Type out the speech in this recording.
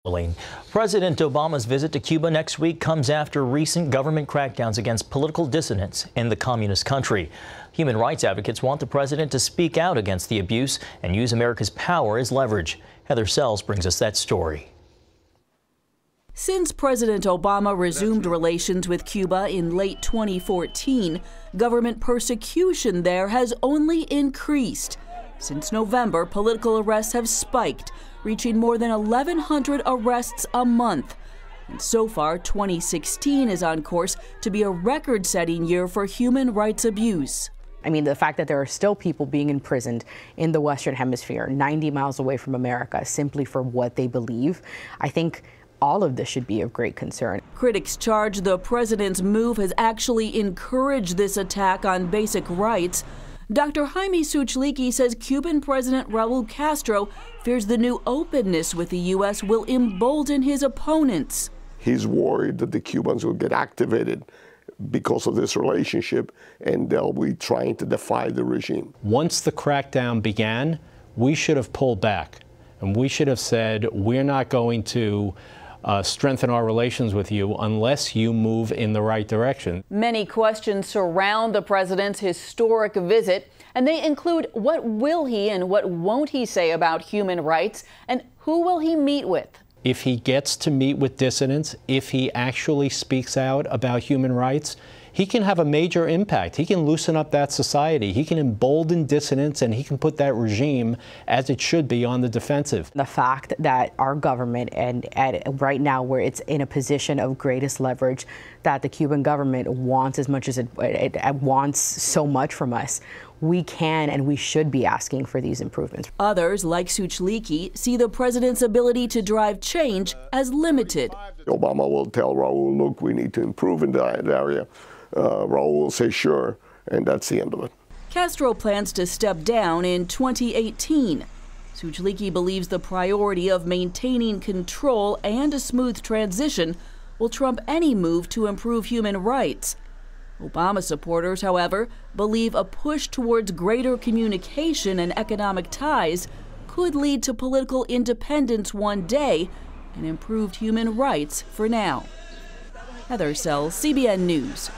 President Obama's visit to Cuba next week comes after recent government crackdowns against political dissidents in the communist country. Human rights advocates want the president to speak out against the abuse and use America's power as leverage. Heather Sells brings us that story. Since President Obama resumed relations with Cuba in late 2014, government persecution there has only increased. Since November, political arrests have spiked, reaching more than 1,100 arrests a month. And so far, 2016 is on course to be a record-setting year for human rights abuse. I mean, the fact that there are still people being imprisoned in the Western Hemisphere, 90 miles away from America, simply for what they believe, I think all of this should be of great concern. Critics charge the president's move has actually encouraged this attack on basic rights. Dr. Jaime Suchliki says Cuban President Raul Castro fears the new openness with the U.S. will embolden his opponents. He's worried that the Cubans will get activated because of this relationship, and they'll be trying to defy the regime. Once the crackdown began, we should have pulled back, and we should have said, we're not going to strengthen our relations with you unless you move in the right direction. Many questions surround the president's historic visit, and they include what will he and what won't he say about human rights, and who will he meet with? If he gets to meet with dissidents, if he actually speaks out about human rights, he can have a major impact. He can loosen up that society. He can embolden dissidents, and he can put that regime, as it should be, on the defensive. The fact that our government, and right now where it's in a position of greatest leverage, that the Cuban government wants as much as it wants so much from us, we can and we should be asking for these improvements. Others, like Suchliki, see the president's ability to drive change as limited. Obama will tell Raul, look, we need to improve in that area. Raul will say sure, and that's the end of it. Castro plans to step down in 2018. Suchliki believes the priority of maintaining control and a smooth transition will trump any move to improve human rights. Obama supporters, however, believe a push towards greater communication and economic ties could lead to political independence one day and improved human rights for now. Heather Sells, CBN News.